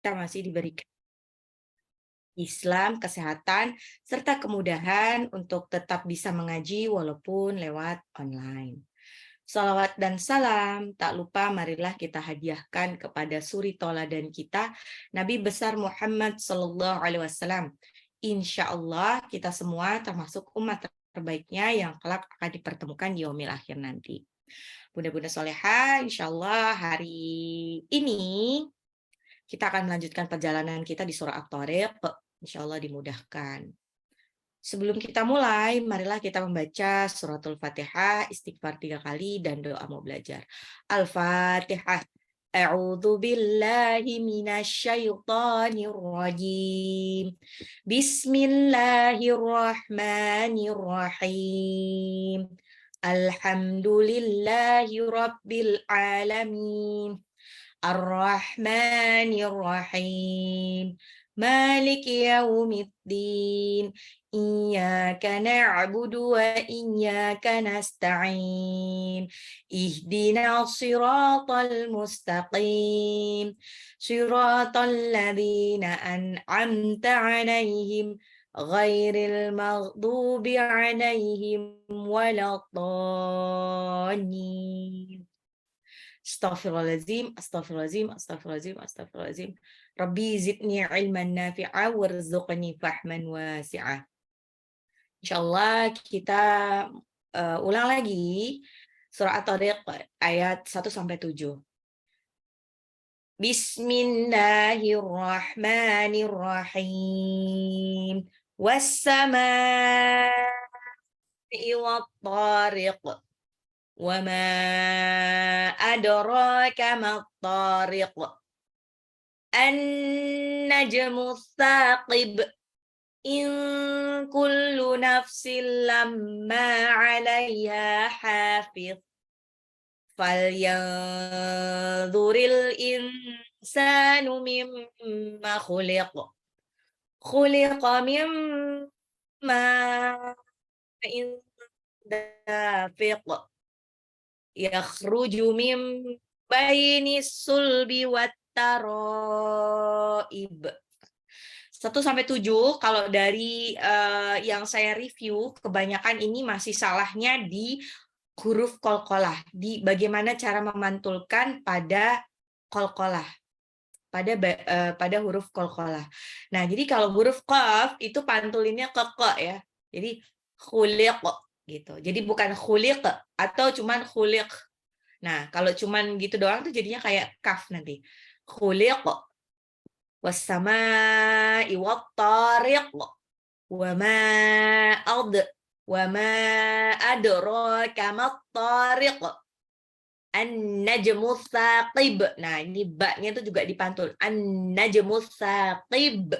kita masih diberikan Islam, kesehatan, serta kemudahan untuk tetap bisa mengaji walaupun lewat online. Salawat dan salam, tak lupa marilah kita hadiahkan kepada suri toladan kita, Nabi besar Muhammad Sallallahu Alaihi Wasallam. Insya Allah kita semua termasuk umat terbaiknya yang kelak akan dipertemukan di yaumil akhir nanti. Bunda-bunda soleha, insya Allah hari ini kita akan melanjutkan perjalanan kita di surah At-Tariq. Insya Allah dimudahkan. Sebelum kita mulai, marilah kita membaca suratul Fatihah, istighfar 3 kali, dan doa mau belajar. Al-Fatihah. A'udzu billahi minasyaitonir rajim. Bismillahirrahmanirrahim. Alhamdulillahi rabbil alamin. Ar-Rahmanir-Rahim. Maliki yaumiddin. Iyyaka na'budu wa iyyaka nasta'in. Ihdinas siratal mustaqim. Siratal ladzina an'amta 'alaihim ghairil maghdubi 'alaihim waladdallin. Astaghfirullahaladzim, astaghfirullahaladzim, astaghfirullahaladzim, astaghfirullahaladzim. Rabbi zidni ilman nafi'a warzuqni fahman wasi'a. Insyaallah kita ulang lagi surah At-Tariq ayat 1-7. Bismillahirrahmanirrahim. Was-samaa'i wat-tariq. وَمَا أَدْرَاكَ مَا الطَّارِقُ النَّجْمُ الثَّاقِبُ إِن كُلُّ نَفْسٍ لَّمَّا عَلَيْهَا حَافِظٌ فَلْيَنظُرِ الْإِنسَانُ مِمَّا خُلِقَ مِن مَّاءٍ دَافِقٍ yakhruju min bainis sulbi wat taraib. 1-7 kalau dari yang saya review kebanyakan ini masih salahnya di huruf qalqalah, di bagaimana cara memantulkan pada qalqalah, pada huruf qalqalah. Nah, jadi kalau huruf qaf itu pantulinnya ke ya. Jadi khuliq gitu. Jadi bukan khuliq atau cuman khuliq. Nah, kalau cuman gitu doang tuh jadinya kayak kaf nanti. Khuliq was-samaa'i wat-tariq wa ma adraka mat-tariq an-najmu tsaqib. Nah, ini ba-nya itu juga dipantul. An-najmu tsaqib.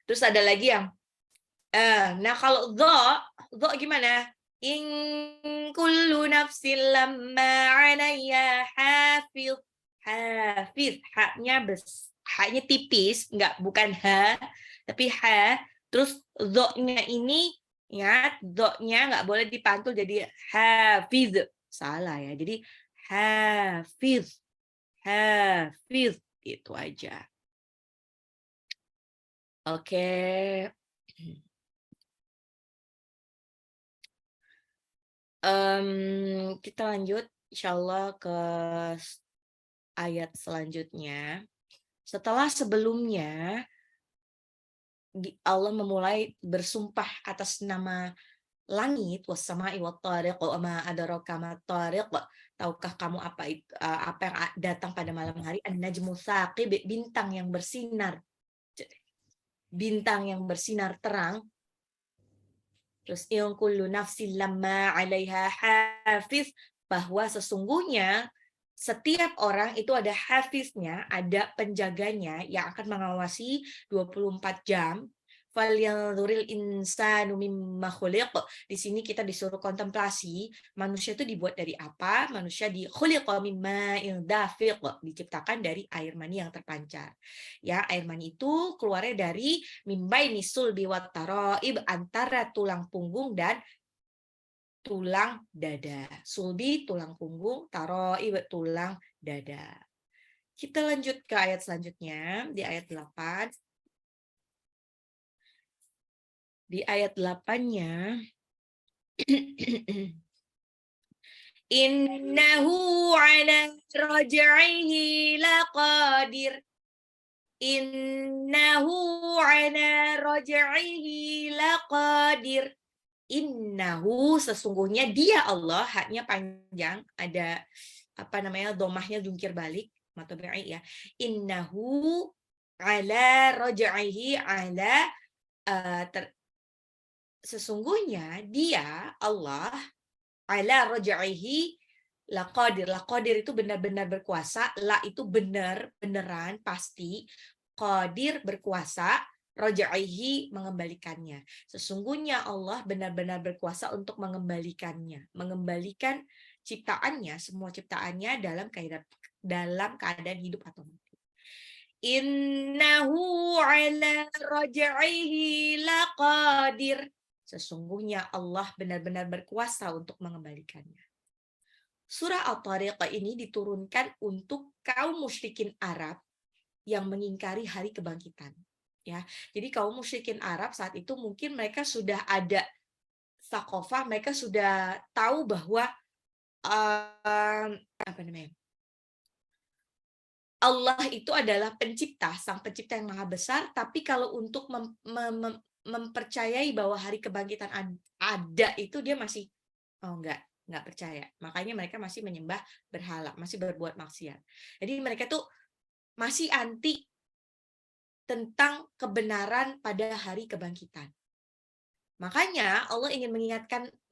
Terus ada lagi yang nah kalau dha gimana? In kullu nafsin lamma 'alaiha hafiz. Hafiz, haknya tipis, bukan ha, tapi ha. Terus dha-nya ini ingat, dha-nya nggak boleh dipantul jadi hafiz. Salah ya. Jadi hafiz. Hafiz itu aja. Oke. Kita lanjut insyaallah ke ayat selanjutnya. Setelah sebelumnya Allah memulai bersumpah atas nama langit, was-samaa'i wat-tariq wa ma adraka mat-tariq. Tahukah kamu apa yang datang pada malam hari? An-najmu tsaqib, bintang yang bersinar. Bintang yang bersinar terang. Terus in kullu nafsin lamma 'alaiha hafiz, bahwa sesungguhnya setiap orang itu ada hafiznya, ada penjaganya yang akan mengawasi 24 jam. Falyanzuril insanu mimma khuliq. Di sini kita disuruh kontemplasi, manusia itu dibuat dari apa? Manusia khuliqa mimma dafiq, diciptakan dari air mani yang terpancar. Ya, air mani itu keluarnya dari mimbaini sulbi wat taraib, antara tulang punggung dan tulang dada. Sulbi tulang punggung, taraib tulang dada. Kita lanjut ke ayat selanjutnya, di ayat 8. Di ayat 8-nya innahu ala raj'ihi laqadir. Innahu ala raj'ihi laqadir. Innahu, sesungguhnya dia Allah, haknya panjang, ada apa namanya, domahnya jungkir balik, matobi'i ya. Innahu ala raj'ihi ala sesungguhnya dia Allah ala raj'ihi laqadir. Laqadir itu benar-benar berkuasa, la itu benar, beneran, pasti, qadir berkuasa, raj'ihi mengembalikannya. Sesungguhnya Allah benar-benar berkuasa untuk mengembalikannya, mengembalikan ciptaannya, semua ciptaannya dalam keadaan hidup atau mati. Innahu ala raj'ihi laqadir. Sesungguhnya Allah benar-benar berkuasa untuk mengembalikannya. Surah At-Tariq ini diturunkan untuk kaum musyrikin Arab yang mengingkari hari kebangkitan. Ya, jadi kaum musyrikin Arab saat itu mungkin mereka sudah ada sakofah, mereka sudah tahu bahwa apa namanya, Allah itu adalah pencipta, sang pencipta yang maha besar, tapi kalau untuk mempercayai bahwa hari kebangkitan ada itu dia masih enggak percaya. Makanya mereka masih menyembah berhala, masih berbuat maksiat. Jadi mereka tuh masih anti tentang kebenaran pada hari kebangkitan. Makanya Allah ingin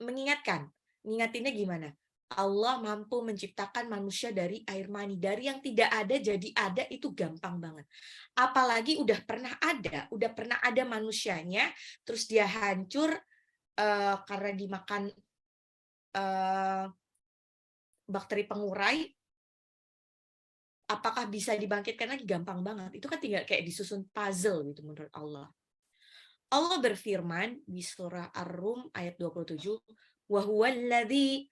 mengingatinnya gimana? Allah mampu menciptakan manusia dari air mani. Dari yang tidak ada jadi ada itu gampang banget. Apalagi udah pernah ada manusianya, terus dia hancur karena dimakan bakteri pengurai. Apakah bisa dibangkitkan lagi? Gampang banget. Itu kan tinggal kayak disusun puzzle gitu menurut Allah. Allah berfirman di surah Ar-Rum ayat 27, wa huwallazi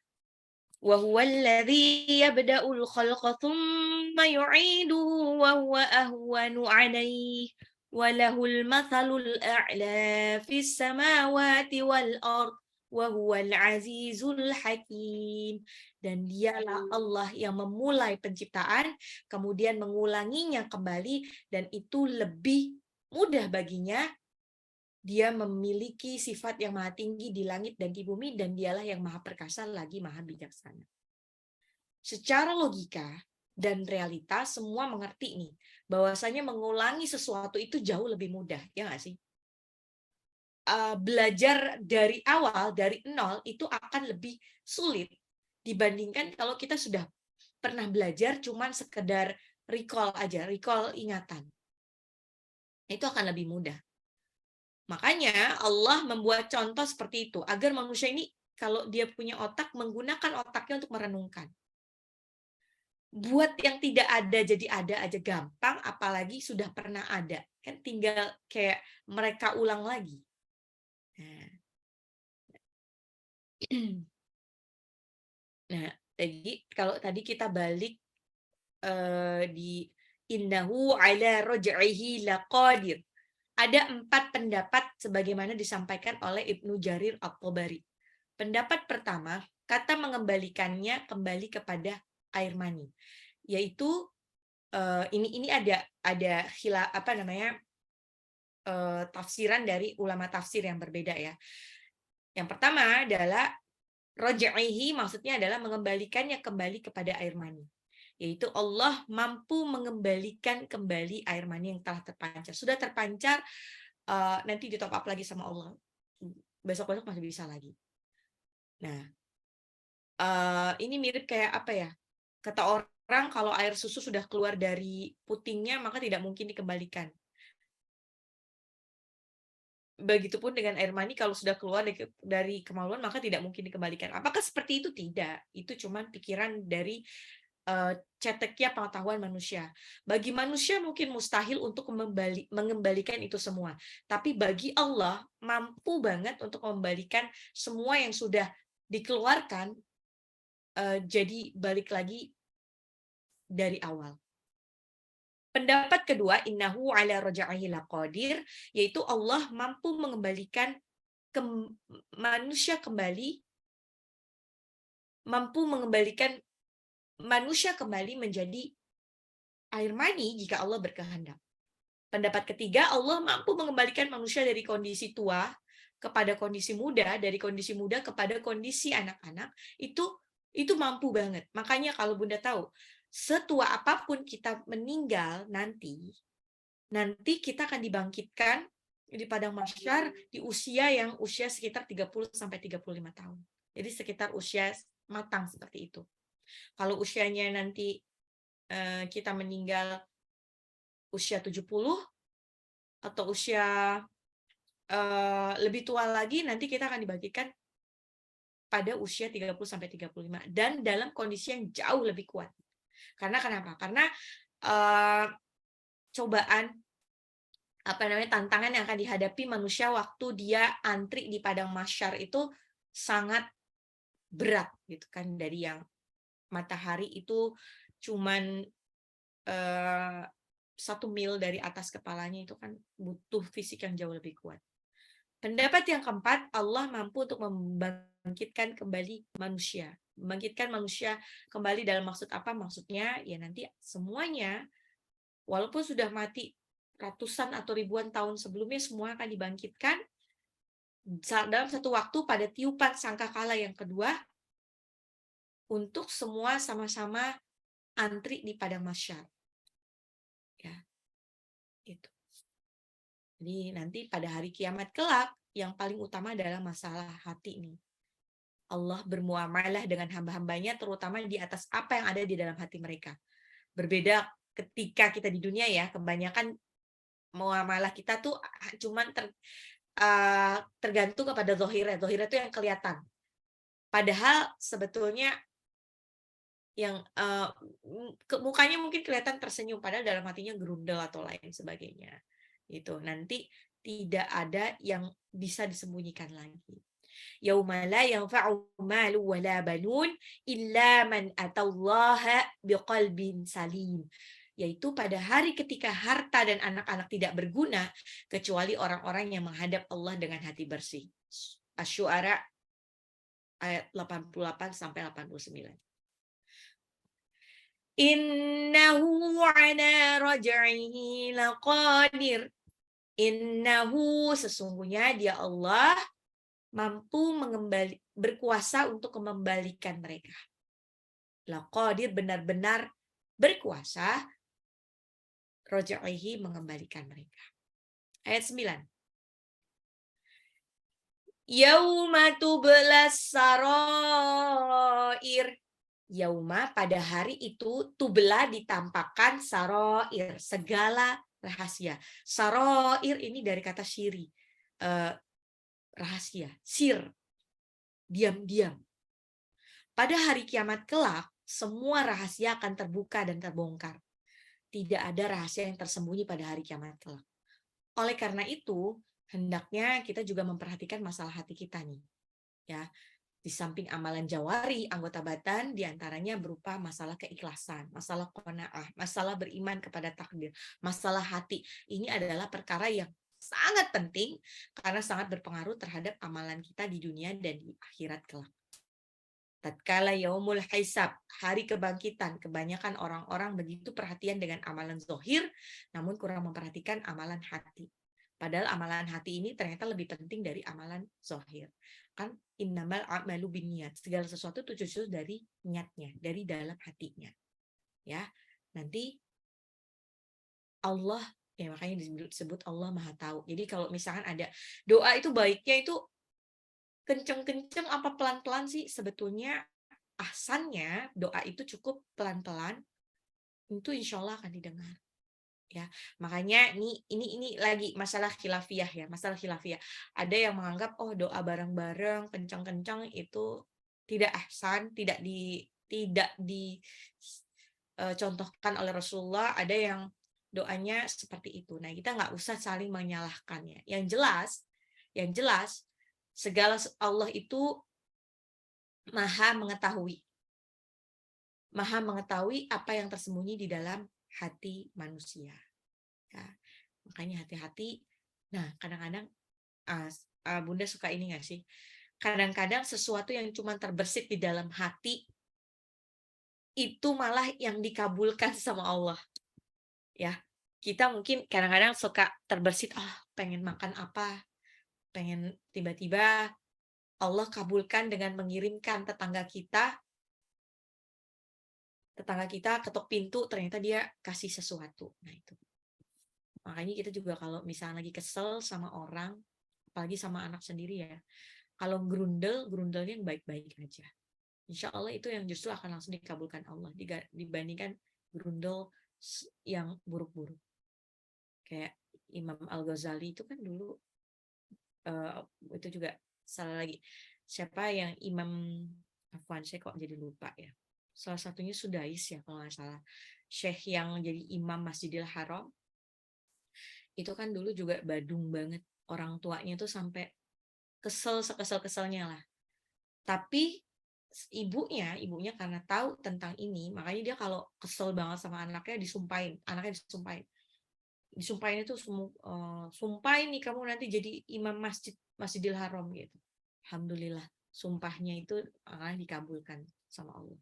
yabda'ul khalqa tsumma yu'iduhu wa huwa ahwanu 'alaihi wa lahul mathalul a'la fis samawati wal ard wa huwal azizul hakim. Dan dialah Allah yang memulai penciptaan kemudian mengulanginya kembali, dan itu lebih mudah baginya. Dia memiliki sifat yang maha tinggi di langit dan di bumi, dan dialah yang maha perkasa lagi maha bijaksana. Secara logika dan realita semua mengerti nih, bahwasanya mengulangi sesuatu itu jauh lebih mudah, ya nggak sih? Belajar dari awal, dari nol, itu akan lebih sulit dibandingkan kalau kita sudah pernah belajar cuman sekedar recall ingatan. Itu akan lebih mudah. Makanya Allah membuat contoh seperti itu, agar manusia ini kalau dia punya otak, menggunakan otaknya untuk merenungkan. Buat yang tidak ada jadi ada aja gampang, apalagi sudah pernah ada. Kan tinggal kayak mereka ulang lagi. Nah, jadi kalau tadi kita balik di innahu ala raj'ihi laqadir. Ada 4 pendapat sebagaimana disampaikan oleh Ibnu Jarir At-Tabari. Pendapat pertama, kata mengembalikannya kembali kepada air mani, yaitu ini ada tafsiran dari ulama tafsir yang berbeda ya. Yang pertama adalah raj'ihi, maksudnya adalah mengembalikannya kembali kepada air mani, yaitu Allah mampu mengembalikan kembali air mani yang telah terpancar. Sudah terpancar, nanti di top up lagi sama Allah. Besok-besok masih bisa lagi. Nah, ini mirip kayak apa ya? Kata orang kalau air susu sudah keluar dari putingnya maka tidak mungkin dikembalikan. Begitupun dengan air mani, kalau sudah keluar dari kemaluan maka tidak mungkin dikembalikan. Apakah seperti itu? Tidak. Itu cuma pikiran dari ceteknya pengetahuan manusia. Bagi manusia mungkin mustahil untuk mengembalikan itu semua. Tapi bagi Allah mampu banget untuk membalikan semua yang sudah dikeluarkan jadi balik lagi dari awal. Pendapat kedua, innahu ala raj'ihi laqadir, yaitu Allah mampu mengembalikan manusia kembali, mampu mengembalikan manusia kembali menjadi air mani jika Allah berkehendak. Pendapat ketiga, Allah mampu mengembalikan manusia dari kondisi tua kepada kondisi muda, dari kondisi muda kepada kondisi anak-anak, itu mampu banget. Makanya kalau Bunda tahu, setua apapun kita meninggal nanti kita akan dibangkitkan di padang mahsyar di usia sekitar 30 sampai 35 tahun. Jadi sekitar usia matang seperti itu. Kalau usianya nanti kita meninggal usia 70 atau usia lebih tua lagi, nanti kita akan dibangkitkan pada usia 30 sampai 35 dan dalam kondisi yang jauh lebih kuat. Karena kenapa? Karena cobaan tantangan yang akan dihadapi manusia waktu dia antri di padang mahsyar itu sangat berat gitu kan, dari yang matahari itu cuman 1 mil dari atas kepalanya, itu kan butuh fisik yang jauh lebih kuat. Pendapat yang keempat, Allah mampu untuk membangkitkan kembali manusia. Membangkitkan manusia kembali dalam maksud apa? Maksudnya ya nanti semuanya walaupun sudah mati ratusan atau ribuan tahun sebelumnya, semua akan dibangkitkan dalam satu waktu pada tiupan sangkakala yang kedua untuk semua sama-sama antri di padang mahsyar. Ya, itu. Jadi nanti pada hari kiamat kelak yang paling utama adalah masalah hati ini. Allah bermuamalah dengan hamba-hambanya terutama di atas apa yang ada di dalam hati mereka. Berbeda ketika kita di dunia ya, kebanyakan muamalah kita tuh cuman tergantung kepada zahirnya. Zahirnya itu yang kelihatan. Padahal sebetulnya yang mukanya mungkin kelihatan tersenyum, padahal dalam hatinya gerundel atau lain sebagainya. Itu nanti tidak ada yang bisa disembunyikan lagi. Yauma la yanfa'u malu wala banun illa man atallaha biqalbin salim. Yaitu pada hari ketika harta dan anak-anak tidak berguna kecuali orang-orang yang menghadap Allah dengan hati bersih. Asy-Syu'ara ayat 88 sampai 89. Innahu ala raj'ihi laqadir. Innahu, sesungguhnya dia Allah mampu berkuasa untuk mengembalikan mereka. Laqadir, benar-benar berkuasa, raj'ihi, mengembalikan mereka. Ayat 9. Yauma tublas sarair. Yauma, pada hari itu, tubla, ditampakkan, sarair, segala rahasia. Sarair ini dari kata syiri, rahasia, sir, diam-diam. Pada hari kiamat kelak, semua rahasia akan terbuka dan terbongkar. Tidak ada rahasia yang tersembunyi pada hari kiamat kelak. Oleh karena itu, hendaknya kita juga memperhatikan masalah hati kita nih. Ya, di samping amalan jawari, anggota badan diantaranya berupa masalah keikhlasan, masalah qanaah, masalah beriman kepada takdir, masalah hati. Ini adalah perkara yang sangat penting karena sangat berpengaruh terhadap amalan kita di dunia dan di akhirat kelak. Tatkala yaumul hisab, hari kebangkitan, kebanyakan orang-orang begitu perhatian dengan amalan zahir, namun kurang memperhatikan amalan hati. Padahal amalan hati ini ternyata lebih penting dari amalan zahir. Kan innamal a'malu binniyat, segala sesuatu itu justru dari niatnya, dari dalam hatinya. Ya, nanti Allah, ya makanya disebut Allah Maha Tahu. Jadi kalau misalkan ada doa itu baiknya itu kenceng-kenceng apa pelan-pelan sih? Sebetulnya ahsannya doa itu cukup pelan-pelan, itu insya Allah akan didengar. Ya, makanya ini lagi masalah khilafiyah ya, masalah khilafiyah. Ada yang menganggap oh doa bareng-bareng kencang-kencang itu tidak ahsan, tidak contohkan oleh Rasulullah. Ada yang doanya seperti itu. Nah, kita nggak usah saling menyalahkannya. Yang jelas segala Allah itu maha mengetahui apa yang tersembunyi di dalam hati manusia. Ya, makanya hati-hati. Nah, kadang-kadang Bunda suka ini nggak sih? Kadang-kadang sesuatu yang cuma terbersit di dalam hati itu malah yang dikabulkan sama Allah. Ya, kita mungkin kadang-kadang suka terbersit, pengen makan apa, pengen tiba-tiba Allah kabulkan dengan mengirimkan tetangga kita ketok pintu, ternyata dia kasih sesuatu. Nah itu. Makanya kita juga kalau misalnya lagi kesel sama orang, apalagi sama anak sendiri ya, kalau grundelnya yang baik-baik aja. Insya Allah itu yang justru akan langsung dikabulkan Allah dibandingkan grundel yang buruk-buruk. Kayak Imam Al-Ghazali itu kan dulu itu juga salah lagi. Siapa yang Imam Afwan, saya kok jadi lupa ya. Salah satunya Sudais ya kalau nggak salah. Syekh yang jadi Imam Masjidil Haram itu kan dulu juga badung banget. Orang tuanya tuh sampai sekesel-keselnya lah. Tapi ibunya karena tahu tentang ini, makanya dia kalau kesel banget sama anaknya disumpahin itu sumpah ini kamu nanti jadi imam Masjidil Haram gitu. Alhamdulillah sumpahnya itu dikabulkan sama Allah.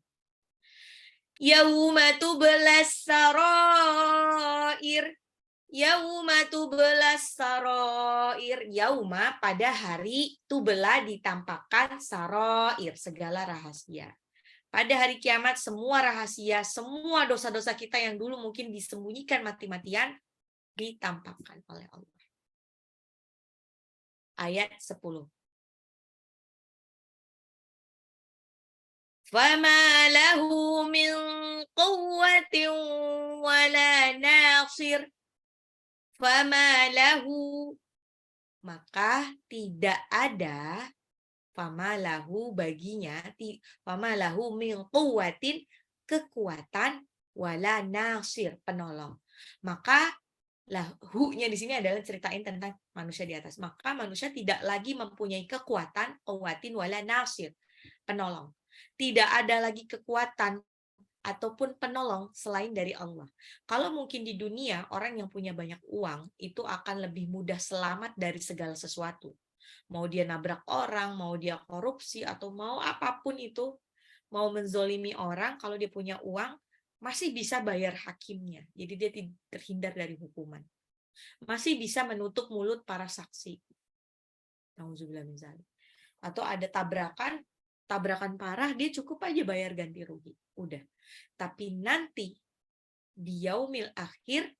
Yauma tublas sarair. Yauma tublas sarair. Yauma pada hari tubela ditampakkan sarair, segala rahasia. Pada hari kiamat semua rahasia, semua dosa-dosa kita yang dulu mungkin disembunyikan mati-matian ditampakkan oleh Allah. Ayat 10. Fama lahu min quwwatin wala nasir. Fama lahu, maka tidak ada fama lahu baginya, fama lahu min quwwatin, kekuatan, wala nasir, penolong. Maka hu-nya di sini adalah ceritain tentang manusia di atas. Maka manusia tidak lagi mempunyai kekuatan, quwwatin wala nasir, penolong. Tidak ada lagi kekuatan ataupun penolong selain dari Allah. Kalau mungkin di dunia orang yang punya banyak uang itu akan lebih mudah selamat dari segala sesuatu. Mau dia nabrak orang, mau dia korupsi atau mau apapun itu, mau menzolimi orang, kalau dia punya uang masih bisa bayar hakimnya. Jadi dia terhindar dari hukuman. Masih bisa menutup mulut para saksi. Atau ada tabrakan parah, dia cukup aja bayar ganti rugi. Udah. Tapi nanti di yaumil akhir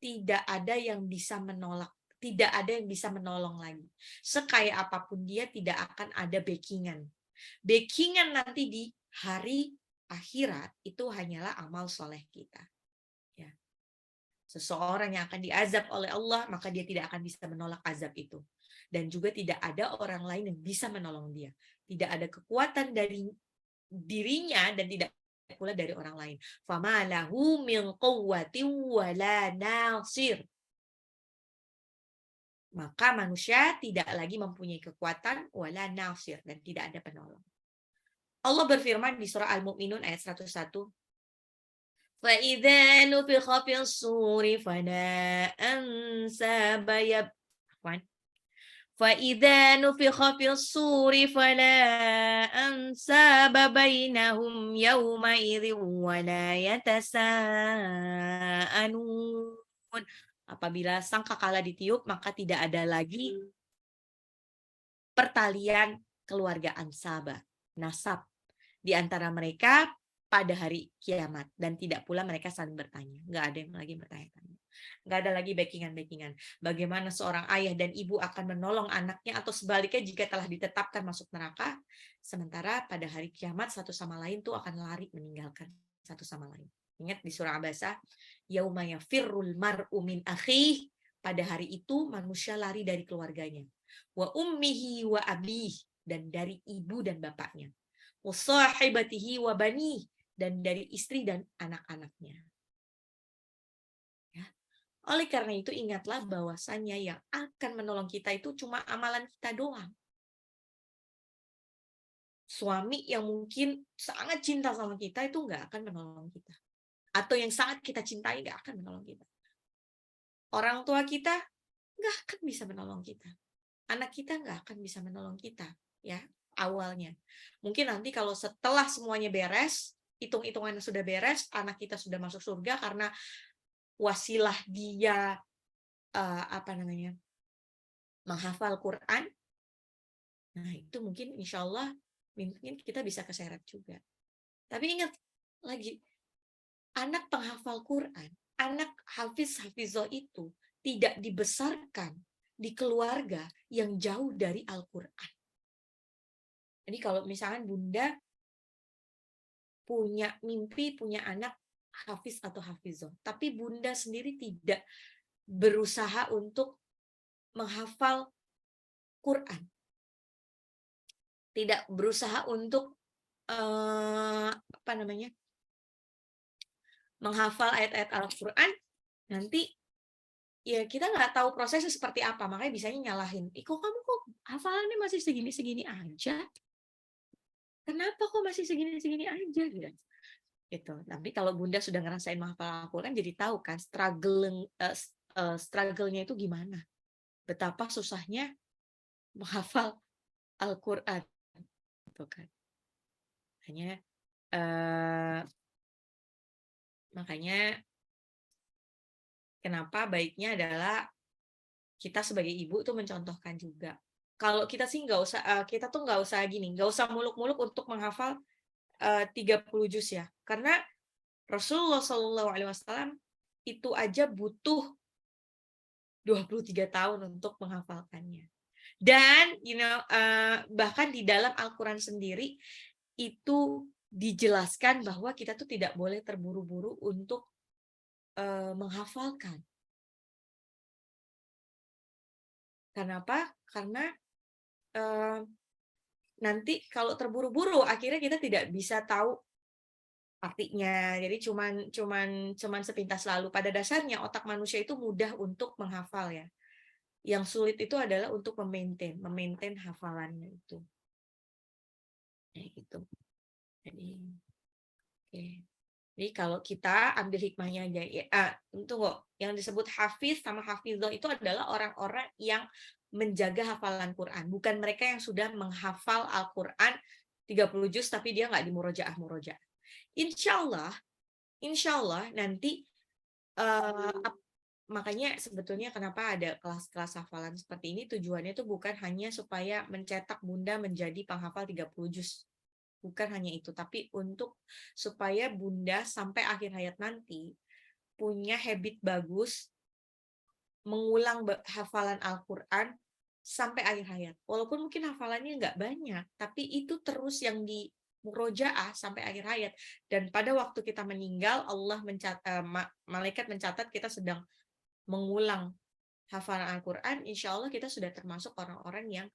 tidak ada yang bisa menolak, tidak ada yang bisa menolong lagi. Sekaya apapun dia tidak akan ada backingan. Backingan nanti di hari akhirat itu hanyalah amal soleh kita. Ya. Seseorang yang akan diazab oleh Allah, maka dia tidak akan bisa menolak azab itu. Dan juga tidak ada orang lain yang bisa menolong dia. Tidak ada kekuatan dari dirinya dan tidak pula dari orang lain. Fama lahu min quwwatin wala nasir. Maka manusia tidak lagi mempunyai kekuatan wala nasir, dan tidak ada penolong. Allah berfirman di surah Al-Mu'minun ayat 101. فَإِذَا نُفِخَ فِي الصُّورِ فَلَا أَنْسَابَ فَإِذَا نُفِخَ فِي الصُّورِ فَلَا أَنْسَابَ بَيْنَهُمْ يَوْمَئِذٍ وَلَا يَتَسَاءَلُونَ. Apabila sangkakala ditiup, maka tidak ada lagi pertalian keluarga ansaba, nasab di antara mereka pada hari kiamat, dan tidak pula mereka saling bertanya. Nggak ada yang lagi bertanya-tanya. Nggak ada lagi backingan-backingan. Bagaimana seorang ayah dan ibu akan menolong anaknya, atau sebaliknya jika telah ditetapkan masuk neraka, sementara pada hari kiamat satu sama lain tuh akan lari meninggalkan satu sama lain. Ingat di surah Abasa, yauma yafirrul mar'u min akhih, pada hari itu manusia lari dari keluarganya. Wa ummihi wa abih, dan dari ibu dan bapaknya. Wa sahibatihi wa banih, dan dari istri dan anak-anaknya. Ya. Oleh karena itu ingatlah bahwasannya yang akan menolong kita itu cuma amalan kita doang. Suami yang mungkin sangat cinta sama kita itu nggak akan menolong kita. atau yang sangat kita cintai nggak akan menolong kita. Orang tua kita nggak akan bisa menolong kita. Anak kita nggak akan bisa menolong kita, ya, awalnya. Mungkin nanti kalau setelah semuanya beres, hitung-hitungannya sudah beres, anak kita sudah masuk surga karena wasilah dia menghafal Quran. Nah, itu mungkin insya Allah mungkin kita bisa keseret juga. Tapi ingat lagi, anak penghafal Quran, anak hafizah itu tidak dibesarkan di keluarga yang jauh dari Al-Quran. Jadi kalau misalkan Bunda punya mimpi punya anak hafiz atau hafizah, tapi Bunda sendiri tidak berusaha untuk menghafal Quran, tidak berusaha untuk menghafal ayat-ayat Al-Quran, nanti ya kita nggak tahu prosesnya seperti apa, makanya bisanya nyalahin. Kok kamu kok hafalannya masih segini-segini aja? Kenapa kok masih segini-segini aja? Gitu. Tapi kalau Bunda sudah ngerasain menghafal Al-Quran, jadi tahu kan struggle-nya itu gimana. Betapa susahnya menghafal Al-Quran. Gitu kan. Makanya kenapa baiknya adalah kita sebagai ibu tuh mencontohkan juga. Kalau kita sih nggak usah, kita tuh nggak usah gini, nggak usah muluk-muluk untuk menghafal 30 juz ya. Karena Rasulullah SAW itu aja butuh 23 tahun untuk menghafalkannya. Dan bahkan di dalam Al-Quran sendiri itu dijelaskan bahwa kita tuh tidak boleh terburu-buru untuk menghafalkan. Kenapa? Karena nanti kalau terburu-buru akhirnya kita tidak bisa tahu artinya. Jadi cuman sepintas lalu. Pada dasarnya otak manusia itu mudah untuk menghafal ya. Yang sulit itu adalah untuk memaintain hafalannya itu. Kayak gitu. Jadi kalau kita ambil hikmahnya aja, tunggu, yang disebut hafiz sama hafizah itu adalah orang-orang yang menjaga hafalan Quran, bukan mereka yang sudah menghafal Al-Quran 30 juz tapi dia nggak di murojaah. Insya Allah nanti makanya sebetulnya kenapa ada kelas-kelas hafalan seperti ini, tujuannya itu bukan hanya supaya mencetak Bunda menjadi penghafal 30 juz. Bukan hanya itu, tapi untuk supaya Bunda sampai akhir hayat nanti punya habit bagus mengulang hafalan Al-Quran sampai akhir hayat. Walaupun mungkin hafalannya nggak banyak, tapi itu terus yang di murojaah sampai akhir hayat. Dan pada waktu kita meninggal, Allah malaikat mencatat kita sedang mengulang hafalan Al-Quran. Insya Allah kita sudah termasuk orang-orang yang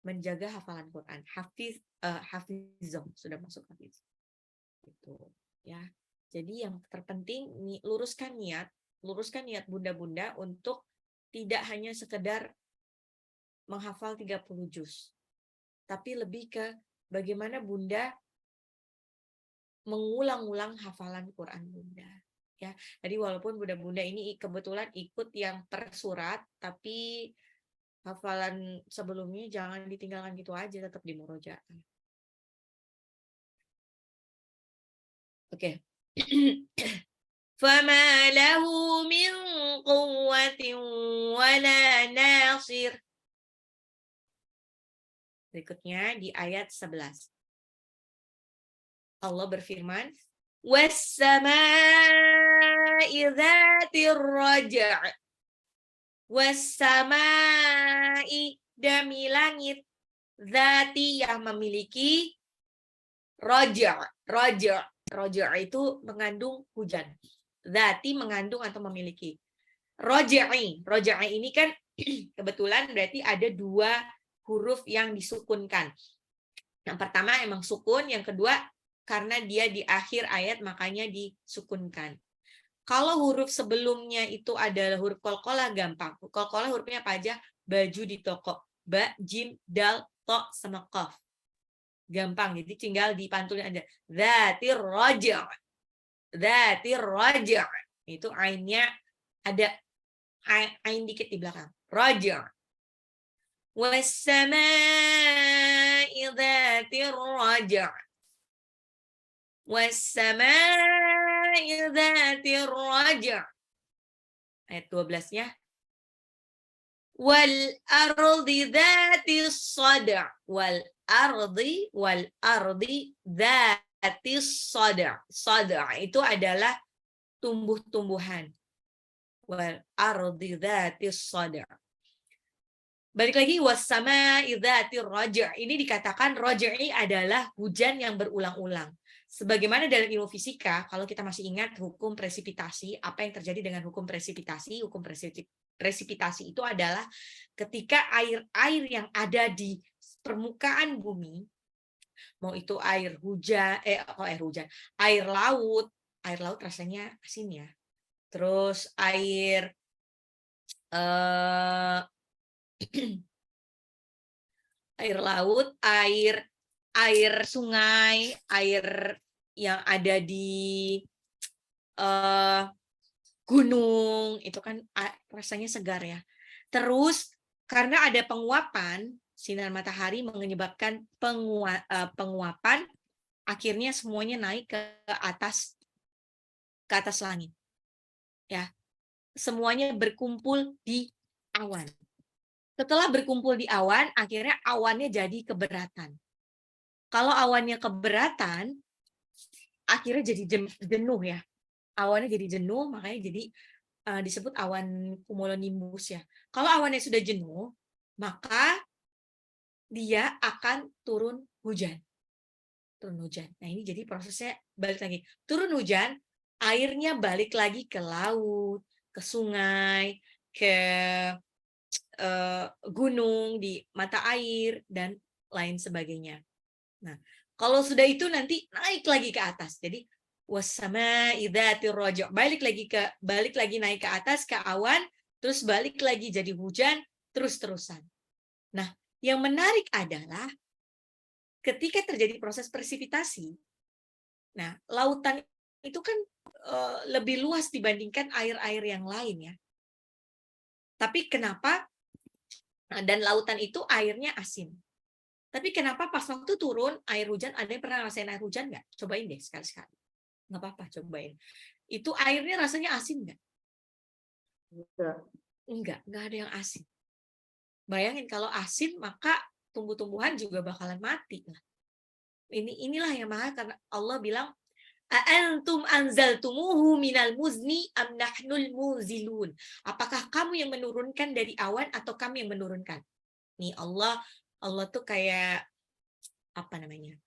menjaga hafalan Quran. Hafizah sudah masuk hafiz. Gitu ya. Jadi yang terpenting luruskan niat Bunda-bunda untuk tidak hanya sekedar menghafal 30 juz. Tapi lebih ke bagaimana Bunda mengulang-ulang hafalan Quran Bunda. Ya. Jadi walaupun Bunda-bunda ini kebetulan ikut yang per surat, tapi hafalan sebelumnya jangan ditinggalkan gitu aja, tetap di murojaah. Oke. فَمَا لَهُ مِنْ قُوَّةٍ وَلَا نَاصِرٍ. Berikutnya di ayat 11. Allah berfirman, وَالسَّمَاءِ ذَاتِ الرَّجْعِ. وَالسَّمَاءِ demi langit, Zati yang memiliki roja. Roja itu mengandung hujan. Zati mengandung atau memiliki. Roja'i ini kan kebetulan berarti ada 2 huruf yang disukunkan. Yang pertama emang sukun, yang kedua karena dia di akhir ayat makanya disukunkan. Kalau huruf sebelumnya itu adalah huruf qalqalah gampang. Qalqalah hurufnya apa aja? Baju di toko. Ba, jim, dal, to, sama qaf. Gampang, jadi tinggal dipantulin aja. Dzatir raja'. dzatir raja'. Itu ainnya ada ain dikit di belakang. Raja'. Was-sama'i dzatir raja'. Was-sama'i dzatir raja'. Ayat 12-nya. Wal ardi dzatis sada'. Wal ardi dzatis sada'. Sada' itu adalah tumbuh-tumbuhan. Wal ardi dzatis sada'. Balik lagi was-sama'i dzatir raja'. Ini dikatakan raja'i adalah hujan yang berulang-ulang. Sebagaimana dalam ilmu fisika, kalau kita masih ingat hukum presipitasi, apa yang terjadi dengan hukum presipitasi? Hukum presipitasi itu adalah ketika air-air yang ada di permukaan bumi, mau itu air hujan, air laut rasanya asin ya. Terus air air laut, air sungai, air yang ada di gunung, itu kan rasanya segar ya. Terus karena ada penguapan, sinar matahari menyebabkan penguapan, akhirnya semuanya naik ke atas langit. Ya. Semuanya berkumpul di awan. Setelah berkumpul di awan, akhirnya awannya jadi keberatan. Kalau awannya keberatan, akhirnya jadi jenuh ya. Awannya jadi jenuh, makanya jadi disebut awan cumulonimbus ya. Kalau awannya sudah jenuh, maka dia akan turun hujan. Turun hujan. Nah ini jadi prosesnya balik lagi. Turun hujan, airnya balik lagi ke laut, ke sungai, ke gunung, di mata air, dan lain sebagainya. Nah, kalau sudah itu nanti naik lagi ke atas. Jadi was-sama'i dzatir raja'. Balik lagi naik ke atas ke awan, terus balik lagi jadi hujan, terus-terusan. Nah, yang menarik adalah ketika terjadi proses presipitasi, nah, lautan itu kan lebih luas dibandingkan air-air yang lain ya. Tapi kenapa, dan lautan itu airnya asin. Tapi kenapa pas waktu turun air hujan, ada yang pernah ngerasain air hujan nggak? Cobain deh sekali-sekali. Nggak apa-apa, cobain. Itu airnya rasanya asin nggak? Enggak ada yang asin. Bayangin kalau asin, maka tumbuh-tumbuhan juga bakalan mati. Inilah yang makanya karena Allah bilang, A'antum anzaltumuhu minal muzni am nahnul muzilun. Apakah kamu yang menurunkan dari awan atau kami yang menurunkan? Nih Allah tuh kayak apa namanya?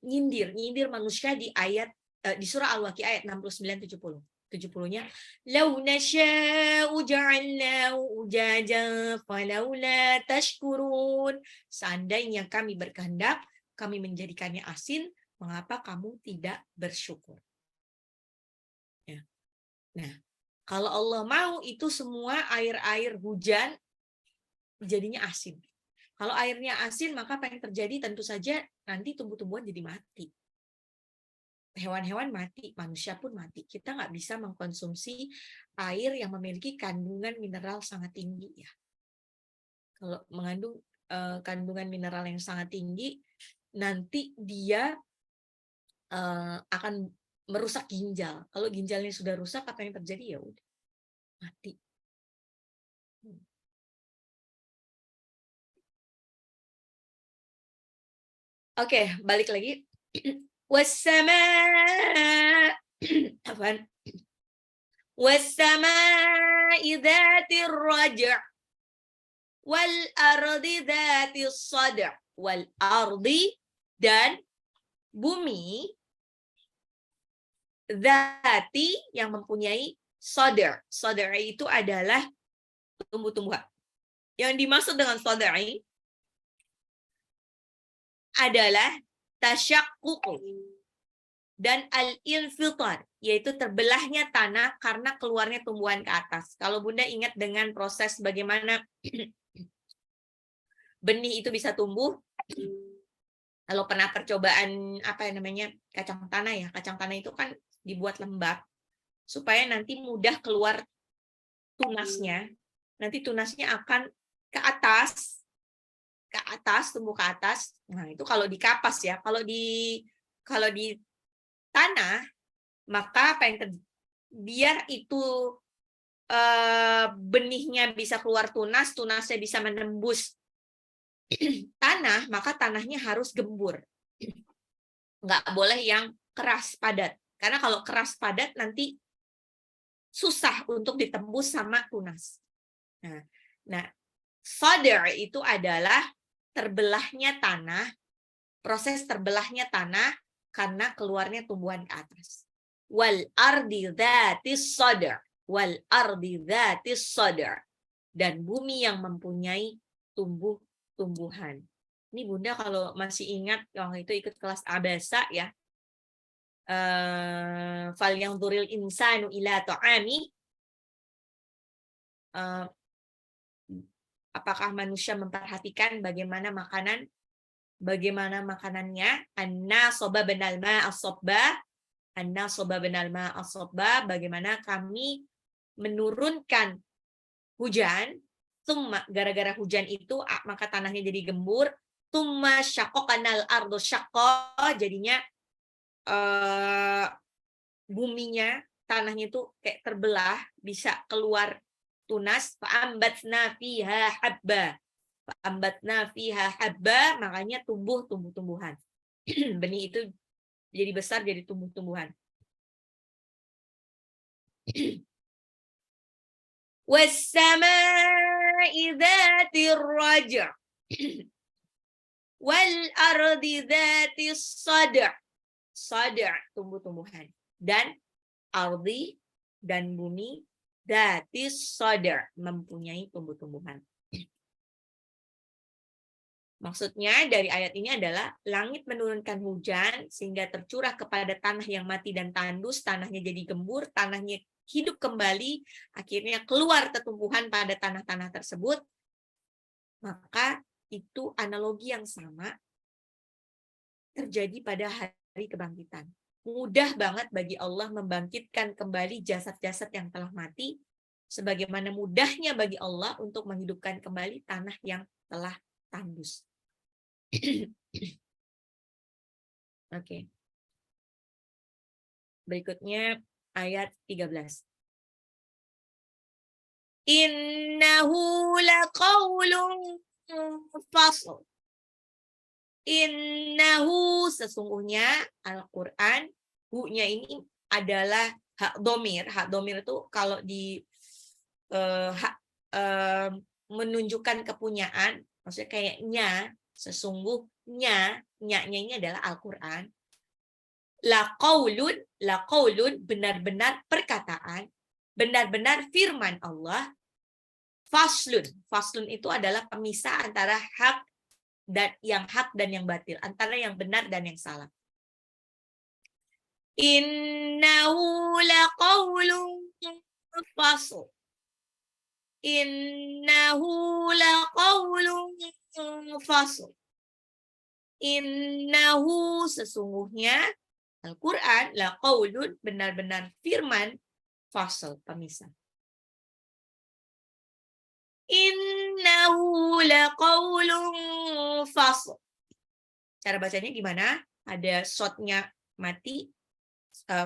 Nyindir manusia di ayat di surah Al-Waqiah ayat 69-70. 70-nya law nasya'u ja'alnahu ujajan falawla tashkurun. Seandainya kami berkehendak, kami menjadikannya asin, mengapa kamu tidak bersyukur? Ya. Nah, kalau Allah mau itu semua air-air hujan jadinya asin. Kalau airnya asin, maka apa yang terjadi? Tentu saja nanti tumbuh-tumbuhan jadi mati. Hewan-hewan mati, manusia pun mati. Kita nggak bisa mengkonsumsi air yang memiliki kandungan mineral sangat tinggi ya. Kalau mengandung kandungan mineral yang sangat tinggi, nanti dia akan merusak ginjal. Kalau ginjalnya sudah rusak, apa yang terjadi? Ya udah, mati. Oke, balik lagi. Was-samaa apaan? Was-samaa'i dzatir raja' wal ardi dzatis sada'. Wal ardi, dan bumi, dzati yang mempunyai sada'. Sada' itu adalah tumbuh-tumbuhan. Yang dimaksud dengan sada'i adalah tasyaqquq dan al-infitar, yaitu terbelahnya tanah karena keluarnya tumbuhan ke atas. Kalau Bunda ingat dengan proses bagaimana benih itu bisa tumbuh, kalau pernah percobaan apa namanya kacang tanah ya, kacang tanah itu kan dibuat lembab supaya nanti mudah keluar tunasnya. Nanti tunasnya akan ke atas, tumbuh ke atas. Nah, itu kalau di kapas ya. Kalau di tanah, maka apa yang biar itu benihnya bisa keluar tunas, tunasnya bisa menembus tanah, maka tanahnya harus gembur. Nggak boleh yang keras padat. Karena kalau keras padat nanti susah untuk ditembus sama tunas. Nah, sadr itu adalah terbelahnya tanah, proses terbelahnya tanah karena keluarnya tumbuhan ke atas. Wal ardi dzatis sadr, wal ardi dzatis sadr, dan bumi yang mempunyai tumbuh-tumbuhan. Ini Bunda kalau masih ingat waktu itu ikut kelas abasa ya. Fal yang duril insanu ila ta'ami. Apakah manusia memperhatikan bagaimana makanannya? Anna soba benal ma'as-sobba, anna soba benal ma'as-sobba, bagaimana kami menurunkan hujan, gara-gara hujan itu maka tanahnya jadi gembur, tumma syaqqaqanal ardu syaqqa, jadinya buminya, tanahnya itu kayak terbelah, bisa keluar tunas, fa'ambatna fiha habba. Fa'ambatna fiha habba, makanya tumbuh-tumbuhan. Benih itu jadi besar, jadi tumbuh-tumbuhan. Was-sama'i dzatir raja' wal ardi dzatis sada'. Sada' tumbuh-tumbuhan, dan ardi dan bumi dzatis sada' mempunyai tumbuh-tumbuhan. Maksudnya dari ayat ini adalah langit menurunkan hujan sehingga tercurah kepada tanah yang mati dan tandus, tanahnya jadi gembur, tanahnya hidup kembali, akhirnya keluar tumbuhan pada tanah-tanah tersebut. Maka itu analogi yang sama terjadi pada hari kebangkitan. Mudah banget bagi Allah membangkitkan kembali jasad-jasad yang telah mati, sebagaimana mudahnya bagi Allah untuk menghidupkan kembali tanah yang telah tandus. Oke. Berikutnya ayat 13. Innahu laqaulun fasl. Innahu, sesungguhnya Al-Quran, hu-nya ini adalah hak domir. Hak domir itu kalau di menunjukkan kepunyaan, maksudnya kayaknya, sesungguhnya, nya-nya ini adalah Al-Quran. La qaulun, benar-benar perkataan, benar-benar firman Allah. Faslun itu adalah pemisah antara hak dan yang batil, antara yang benar dan yang salah. Innahu laqaulun fasl. Innahu laqaulun fasl. Innahu, sesungguhnya Al-Quran, laqaulun, benar-benar firman, fasl, pemisah. Innahu laqaulun fasl. Cara bacanya gimana? Ada shotnya mati,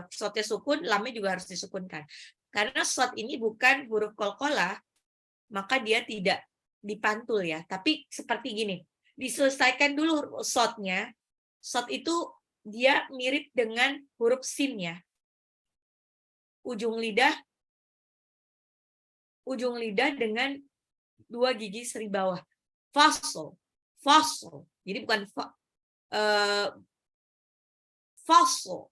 shotnya sukun, lamnya juga harus disukunkan. Karena shot ini bukan huruf qalqalah, maka dia tidak dipantul ya. Tapi seperti gini, diselesaikan dulu shotnya. Shot itu dia mirip dengan huruf sin ya. Ujung lidah dengan dua gigi seri bawah. Fasl. Jadi bukan fasl.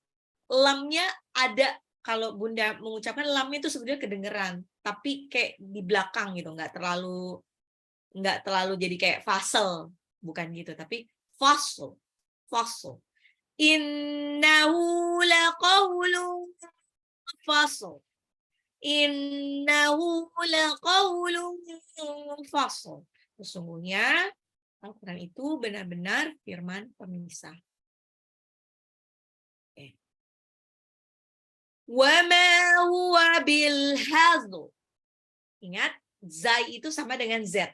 Lamnya ada, kalau Bunda mengucapkan lamnya itu sebenarnya kedengeran, tapi kayak di belakang gitu, nggak terlalu jadi kayak fasel, bukan gitu, tapi fasl. Innahu laqaulun fasl. Innahu laqaulun fasl. Sesungguhnya Al-Quran itu benar-benar firman pemisah. Wa ma huwa bil hazl. Ingat, zai itu sama dengan z.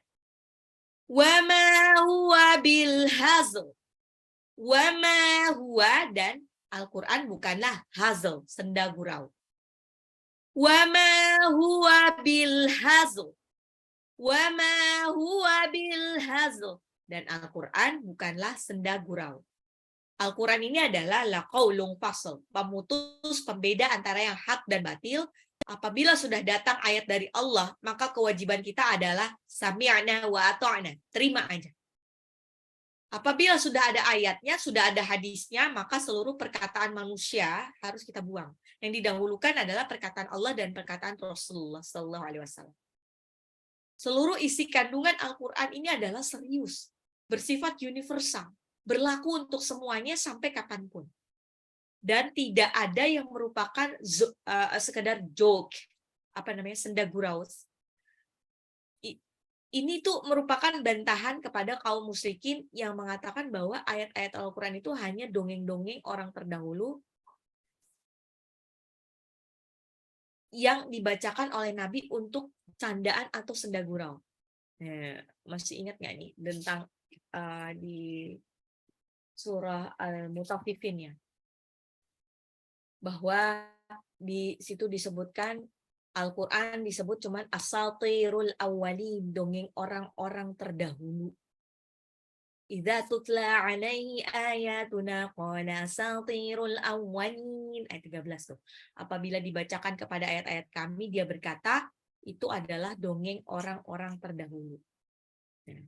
Wa ma huwa bil hazl. Wa ma huwa, dan Al-Quran bukanlah hazl, senda gurau. Wa ma huwa bil hazl. Wa ma huwa bil hazl. Dan Al-Quran bukanlah senda gurau. Al-Quran ini adalah laqaulun fasl, pemutus, pembeda antara yang hak dan batil. Apabila sudah datang ayat dari Allah, maka kewajiban kita adalah sami'na wa ata'na, terima aja. Apabila sudah ada ayatnya, sudah ada hadisnya, maka seluruh perkataan manusia harus kita buang. Yang didahulukan adalah perkataan Allah dan perkataan Rasulullah SAW. Seluruh isi kandungan Al-Quran ini adalah serius, bersifat universal, berlaku untuk semuanya sampai kapanpun. Dan tidak ada yang merupakan sekedar joke, senda gurau. Ini tuh merupakan bantahan kepada kaum musyrikin yang mengatakan bahwa ayat-ayat Al-Quran itu hanya dongeng-dongeng orang terdahulu yang dibacakan oleh Nabi untuk candaan atau senda gurau. Nah, masih ingat nggak nih tentang di surah Al-Mutaffifin ya, bahwa di situ disebutkan Al-Quran disebut cuman asatirul awwalin, dongeng orang-orang terdahulu. Idza tutla alaihi ayatuna qala asatirul awwalin, ayat 13 tuh. Apabila dibacakan kepada ayat-ayat kami, dia berkata itu adalah dongeng orang-orang terdahulu. Nah,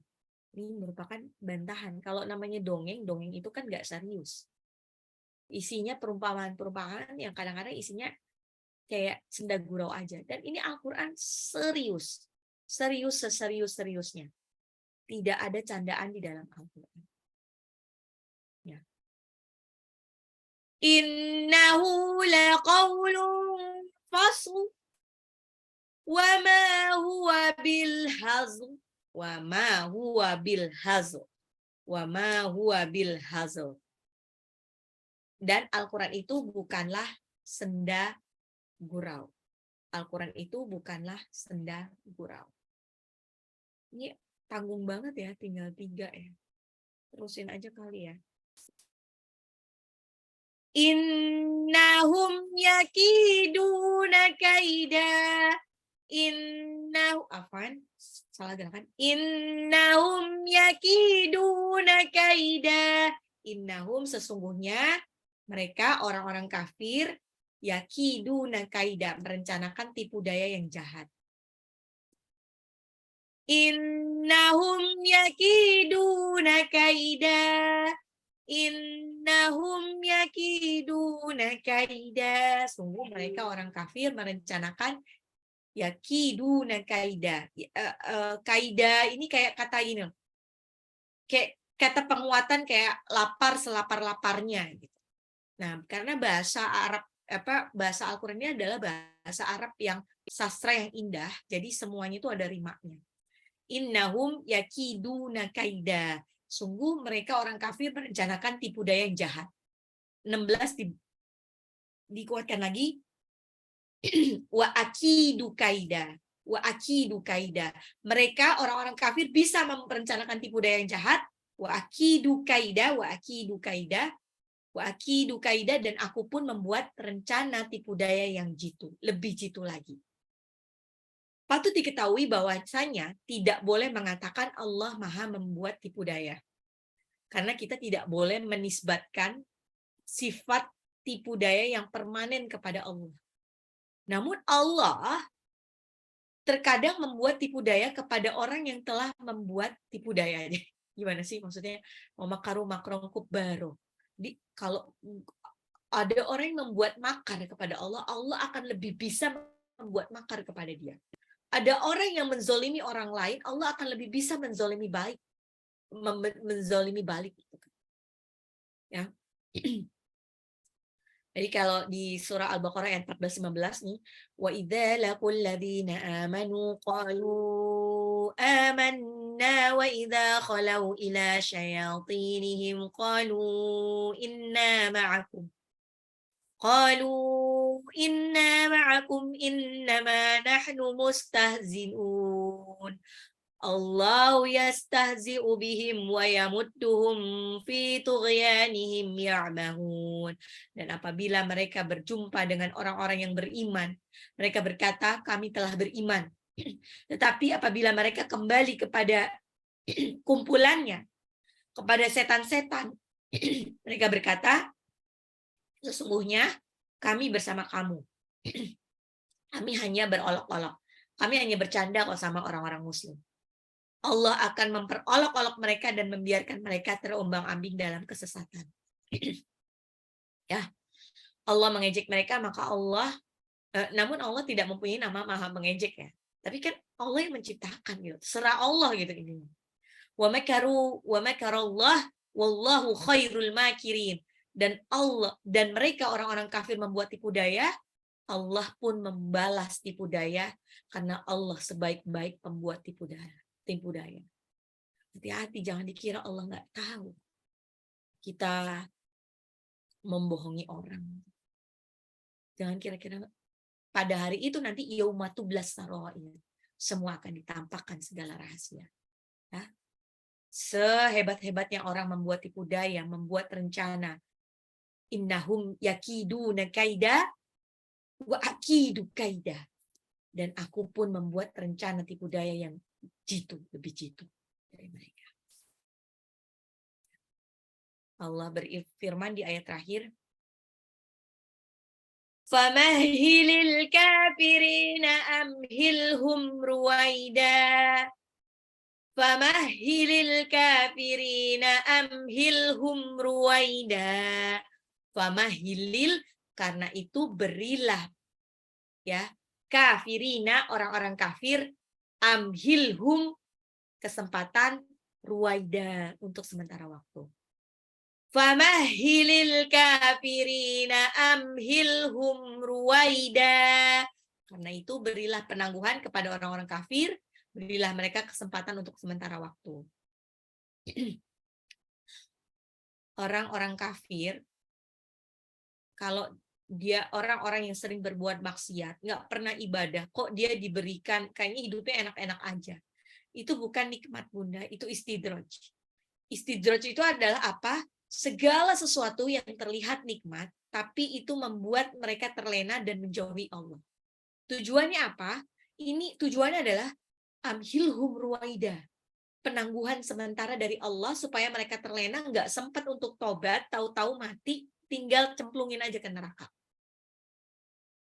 ini merupakan bantahan. Kalau namanya dongeng, dongeng itu kan nggak serius. Isinya perumpamaan-perumpamaan yang kadang-kadang isinya kayak senda gurau aja. Dan ini Al-Quran serius. Serius seserius-seriusnya. Tidak ada candaan di dalam Al-Quran. Ya. Innahu laqawlun fasl wa ma huwa bil hazl. Wa ma huwa bil hazl. Wa ma huwa bil hazl. Dan Al-Quran itu bukanlah senda gurau. Al-Quran itu bukanlah senda gurau. Ini tanggung banget ya, tinggal 3 ya. Terusin aja kali ya. Innahum yakiduna kaida. Salah gerakan. Innahum yakiduna kaida. Innahum, sesungguhnya mereka orang-orang kafir, yakiduna kaida, merencanakan tipu daya yang jahat. Innahum yakiduna kaida. Innahum yakiduna kaida. Sungguh mereka orang kafir merencanakan yakiduna kaida. Kaida ini kayak kata ini. Kayak kata penguatan kayak lapar selapar-laparnya gitu. Nah, karena bahasa Arab bahasa Al-Qur'an ini adalah bahasa Arab yang sastra yang indah, jadi semuanya itu ada rimaknya. Innahum yakiduna kaida. Sungguh mereka orang kafir merencanakan tipu daya yang jahat. 16 dikuatkan lagi. Wa akidu kaida. Wa akidu kaida. Mereka orang-orang kafir bisa merencanakan tipu daya yang jahat. Wa akidu kaida, wa akidu kaida. Wa akidu kaida, dan aku pun membuat rencana tipu daya yang jitu, lebih jitu lagi. Patut diketahui bahwasanya tidak boleh mengatakan Allah Maha membuat tipu daya. Karena kita tidak boleh menisbatkan sifat tipu daya yang permanen kepada Allah. Namun Allah terkadang membuat tipu daya kepada orang yang telah membuat tipu daya. Gimana sih maksudnya? Makaru makron kubaro. Kalau ada orang yang membuat makar kepada Allah, Allah akan lebih bisa membuat makar kepada dia. Ada orang yang menzolimi orang lain, Allah akan lebih bisa menzolimi balik. Ya. Jadi kalau di surah Al-Baqarah ayat 14-15 nih, wa idza laqul ladzina amanu qalu amanna wa idza khalau ila syayatinihim qalu inna ma'akum Qalu inna ma'akum innama nahnu mustahzi'un. Allahu yastahzi'u bihim wa yamudduhum fi tughyanihim ya'mahun. Dan apabila mereka berjumpa dengan orang-orang yang beriman, mereka berkata, kami telah beriman. Tetapi apabila mereka kembali kepada kumpulannya, kepada setan-setan, mereka berkata, sesungguhnya kami bersama kamu. Kami hanya berolok-olok. Kami hanya bercanda kok sama orang-orang muslim. Allah akan memperolok-olok mereka dan membiarkan mereka terombang-ambing dalam kesesatan. Ya, Allah mengejek mereka, maka namun Allah tidak mempunyai nama maha mengejek ya. Tapi kan Allah yang menciptakan gitu. Serah Allah gitu ini. Wa makarallah wallahu khairul makirin. Dan mereka orang-orang kafir membuat tipu daya, Allah pun membalas tipu daya karena Allah sebaik-baik pembuat tipu daya. Hati-hati, jangan dikira Allah nggak tahu kita membohongi orang. Jangan kira-kira pada hari itu nanti yaumatublas sarair, semua akan ditampakkan segala rahasia. Ya. Sehebat-hebatnya orang membuat tipu daya, membuat rencana, innahum yakiduna kaida wa akidu kaida. Dan aku pun membuat rencana tipu daya yang lebih jitu dari mereka. Allah berfirman di ayat terakhir, famahhilil kafirina amhilhum ruwaida. Famahhilil kafirina amhilhum ruwaida. Famahhilil, karena itu berilah ya kafirina, orang-orang kafir, amhilhum, kesempatan, ruwaida, untuk sementara waktu. Famahhilil kafirina amhilhum ruwaida. Karena itu berilah penangguhan kepada orang-orang kafir, berilah mereka kesempatan untuk sementara waktu. Orang-orang kafir, kalau dia orang-orang yang sering berbuat maksiat, nggak pernah ibadah, kok dia diberikan, kayaknya hidupnya enak-enak aja. Itu bukan nikmat bunda, itu istidraj. Istidraj itu adalah apa? Segala sesuatu yang terlihat nikmat, tapi itu membuat mereka terlena dan menjauhi Allah. Tujuannya apa? Ini tujuannya adalah amhilhum ruwaida, penangguhan sementara dari Allah supaya mereka terlena, nggak sempat untuk tobat, tahu-tahu mati, tinggal cemplungin aja ke neraka.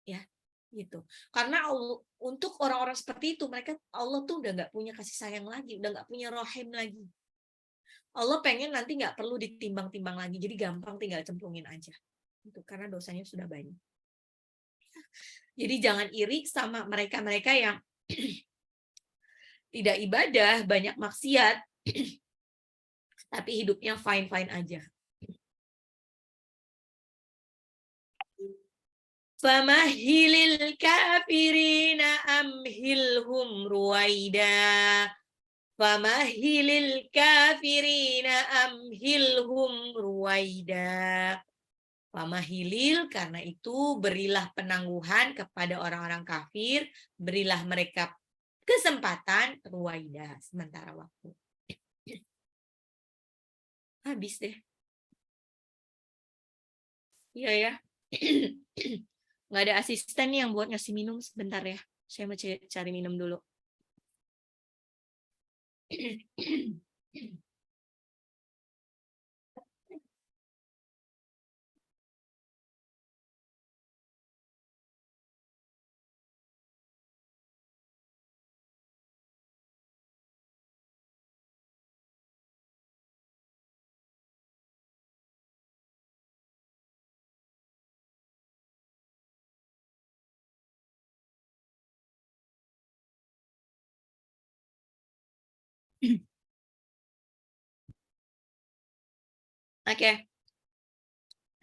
Ya, gitu. Karena Allah, untuk orang-orang seperti itu, mereka Allah tuh udah nggak punya kasih sayang lagi, udah nggak punya rohim lagi. Allah pengen nanti nggak perlu ditimbang-timbang lagi, jadi gampang tinggal cemplungin aja. Itu karena dosanya sudah banyak. Jadi jangan iri sama mereka-mereka yang tidak ibadah, banyak maksiat, tapi hidupnya fine-fine aja. Famahhilil kafirina amhilhum ruwaida. Famahhilil kafirina amhilhum ruwaida. Famahhilil, karena itu berilah penangguhan kepada orang-orang kafir, berilah mereka kesempatan ruwaida, sementara waktu. Habis deh. Iya ya. Nggak ada asisten nih yang buat ngasih minum, sebentar ya. Saya mau cari minum dulu. Oke.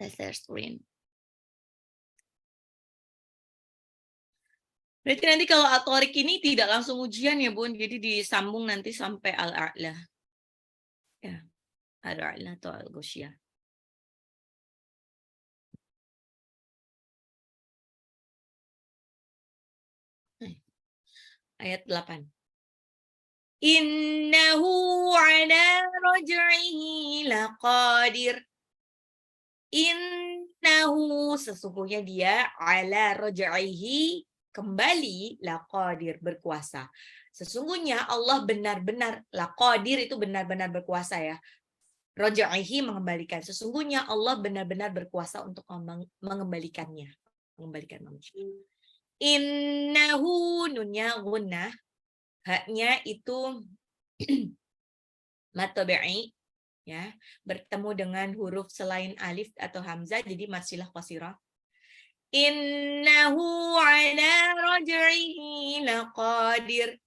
Share screen. Berarti nanti kalau Atorik ini tidak langsung ujian ya Bun, jadi disambung nanti sampai Al-A'la. Ya, Al-A'la atau Al-Ghusyah. Ayat 8. Innahu ala raj'ihi laqadir. Innahu, sesungguhnya dia, ala raj'ihi, kembali, laqadir, berkuasa. Sesungguhnya Allah benar-benar, laqadir itu benar-benar berkuasa ya. Raj'ihi, mengembalikan. Sesungguhnya Allah benar-benar berkuasa untuk mengembalikannya. Mengembalikan manusia. Innahu, nunnya gunnah, haknya itu mad tabi'i, ya, bertemu dengan huruf selain alif atau hamzah, jadi mad silah qasirah. Innahu ala raj'ihi laqadir.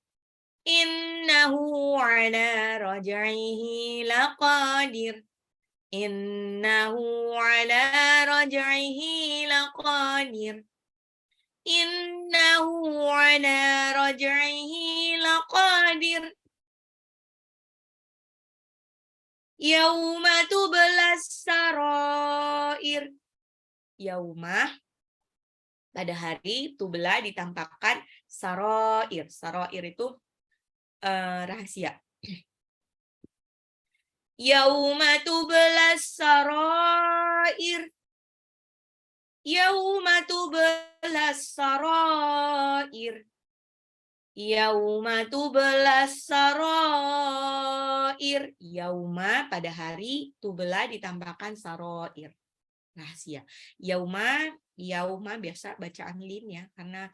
Innahu ala raj'ihi laqadir. Innahu ala raj'ihi laqadir. Innahu ala raj'ihi laqadir. Yauma tublas sarair. Yauma, pada hari, tubla, ditampakkan, sarair. Sarair itu rahasia. Yauma tublas sarair. Yauma tublas sarair. Yauma tublas sarair. Yauma, pada hari, tubla, ditambahkan sarair. Rahasia. Yauma biasa bacaan lin ya, karena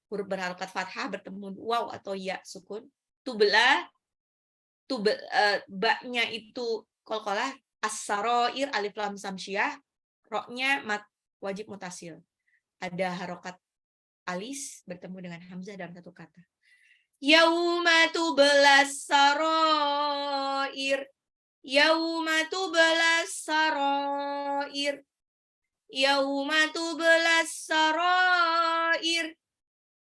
huruf berharokat fathah bertemu waw atau ya sukun. Tubla, baknya itu qalqalah, as-sarair alif lam samsiah, roknya wajib mutasil. Ada harokat alis bertemu dengan hamzah dalam satu kata. Yauma tublas sarair. Yauma tublas sarair. Yauma tublas sarair.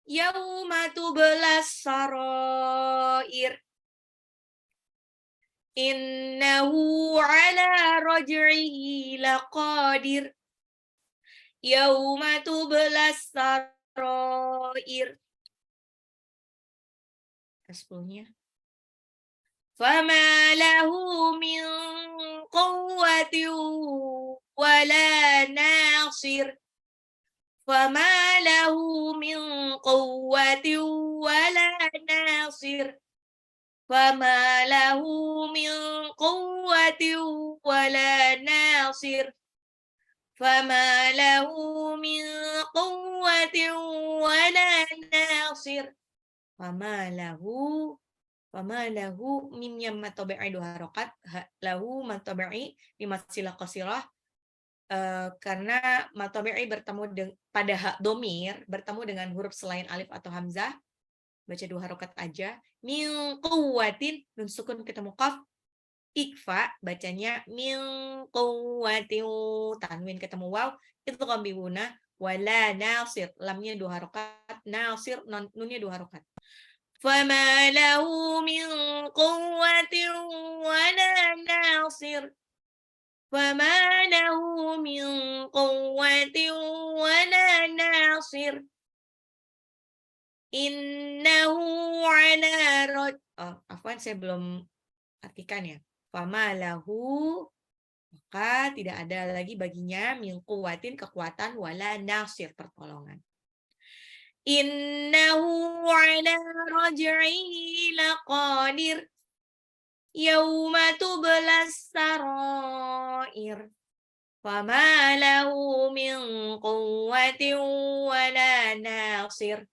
Yauma tublas sarair. Innahu ala raj'ihi laqadir. Yauma tublas sarair. Sepuluhnya. Fama lahu min quwwatin wala nasir. Fama lahu min quwwatin wala nasir. Fama lahu min quwwatin wala nasir. Fama lahu min quwwatin wala nasir. Fama lahu, mimnya mad tabi'i 2 harokat, lahu mad tabi'i di mad silah qasirah, karena mad tabi'i bertemu pada hak domir, bertemu dengan huruf selain alif atau hamzah, baca 2 harokat aja. Min quwwatin, nun sukun ketemu qaf, ikfa, bacanya min quwwatin, tanwin ketemu waw, itu qambibuna, wala nasir, lamnya 2 harokat, nasir, nunnya 2 harokat. Fama lahu min quwwatin wala nasir. Fama lahu min quwwatin wala nasir. Innahu ala afwan, saya belum artikan ya. Fama lahu, maka tidak ada lagi baginya min quwwatin, kekuatan, wala nasir, pertolongan. Innahu ala raj'ihi laqadir. Yauma tublas sarair. Fama lahu min quwwatin wala nasir.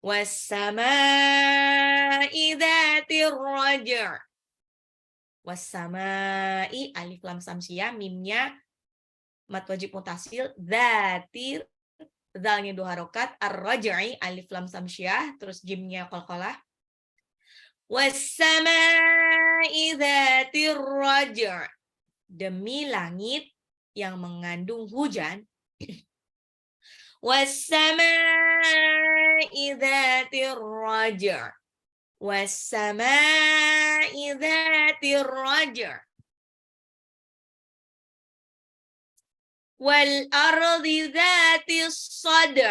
Was-samaa'i dzatir raj'. Was-samaa'i, alif lam samsiah, mimnya mad wajib mutasil, dzatir, zalnya 2 harokat, ar-raj'i, alif lam samsiah, terus jimnya qalqalah. Was-samaa'i dzatir raj'. Demi langit yang mengandung hujan. Was-samaa'i dzatir raj'. Was-samaa'i dzatir raj'. Wal ardi dzatis sad'.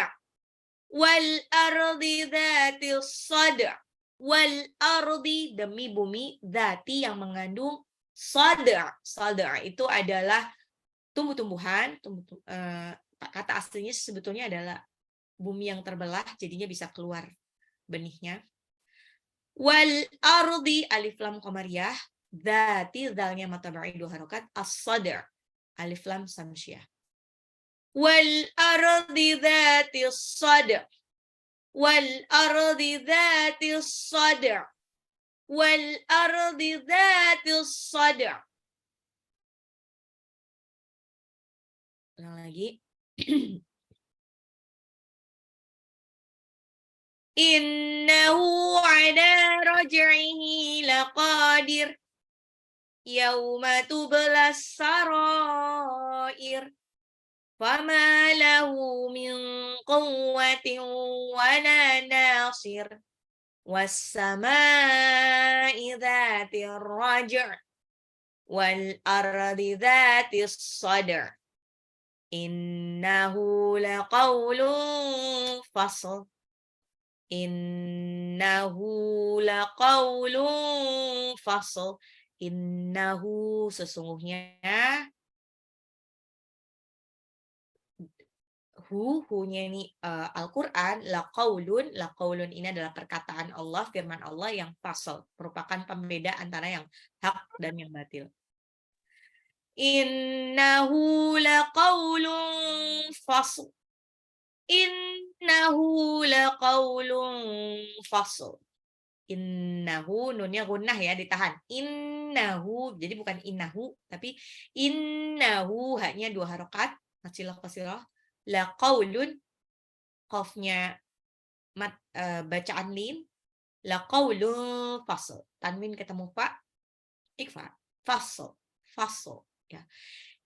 wal ardi dzatil sad', wal ardi demi bumi, dzati yang mengandung sad'. Sad' itu adalah tumbuh-tumbuhan, kata aslinya sebetulnya adalah bumi yang terbelah, jadinya bisa keluar benihnya. Wal ardi alif lam qamariyah, dzati dzalnya mataba'i 2 harokat, as-sad' alif lam samsiyah. Wal ardi dzatis sad', wal ardi dzatis sad', wal ardi dzatis sad'. Ulang lagi. Innahu ala raj'ihi laqadir. Yauma tublas sarair. Fama lahu min quwwatin wala nasir. Was-samaa'i dzatir raj'. Wal ardi dzatis sad'. Innahu laqaulun fasl. Innahu laqaulun fasl. Innahu sesungguhnya, hunya ini Al-Quran, laqaulun ini adalah perkataan Allah, firman Allah yang fasl, merupakan pembeda antara yang hak dan yang batil. Innahu laqaulun fasl. Innahu laqaulun fasl. Innahu, nunnya gunnah ya, ditahan. Innahu, jadi bukan innahu, tapi innahu, haknya 2 harokat, qasilah. Laqaulun, qafnya bacaan lin. Laqaulun fasl. Tanwin ketemu fa, ikfa. Fasl. Ya.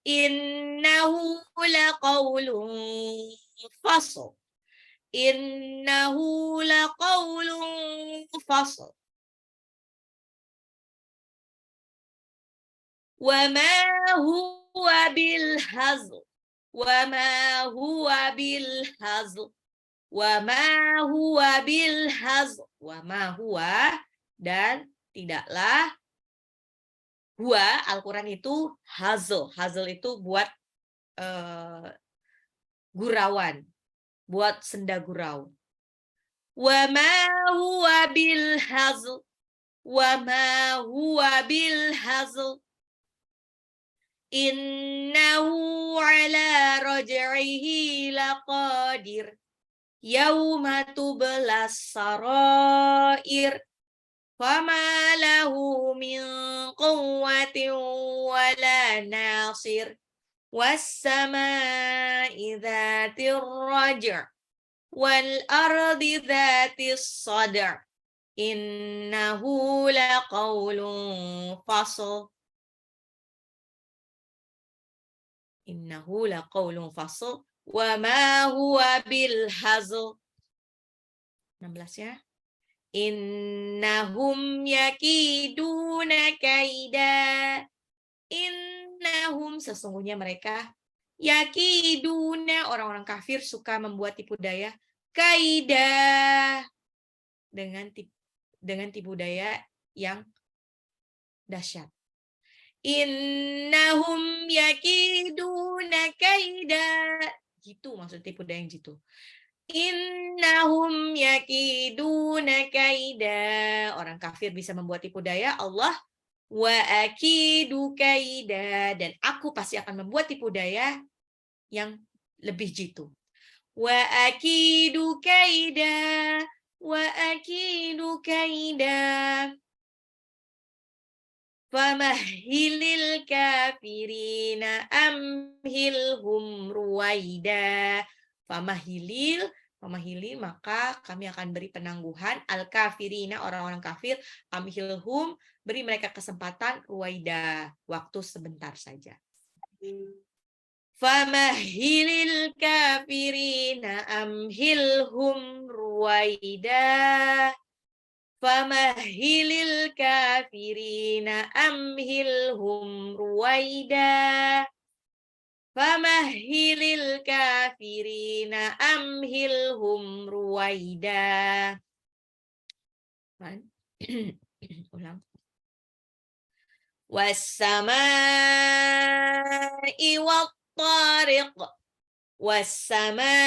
Innahu laqaulun fasl. Innahu laqaulun fasl. Wa ma huwa bil hazl. Wa ma huwa bil hazl. Wa ma huwa bil hazl. Wa ma huwa, dan tidaklah huwa, Al-Quran itu hazl. Hazl itu buat gurauan, buat senda gurau. Wa ma huwa bil hazl. Wa ma huwa bil hazl. Innahu ala raj'ihi laqadir. Yauma tublas sarair. Fama lahu min quwwatin wala nasir. Was-samaa'i dzatir raj'. Wal ardi dzatis sad'. Innahu laqaulun fasl. Innahu laqaulun fasl. Wa ma huwa bil hazl. 16 ya. Innahum yakiduna kaida. Innahum, sesungguhnya mereka, yakiduna, orang-orang kafir suka membuat tipu daya, kaida, dengan tipu daya yang dahsyat. Innahum yakiduna kaida. Gitu maksud tipu daya yang gitu. Innahum yakiduna kaida. Orang kafir bisa membuat tipu daya, Allah wa akidu kaida, dan aku pasti akan membuat tipu daya yang lebih jitu. Wa akidu kaida. Wa akidu kaida. Famahilil kafirina amhilhum ruwaida. Famahilil, maka kami akan beri penangguhan al kafirina, orang-orang kafir, amhilhum, beri mereka kesempatan, ruwaida, waktu sebentar saja. Famahilil kafirina amhilhum ruwaida. Famahilil kafirina amhilhum ruwaida. famahhilil kafirina amhilhum ruwaida. Ulang. Wassama'i wattariq. Wassama'i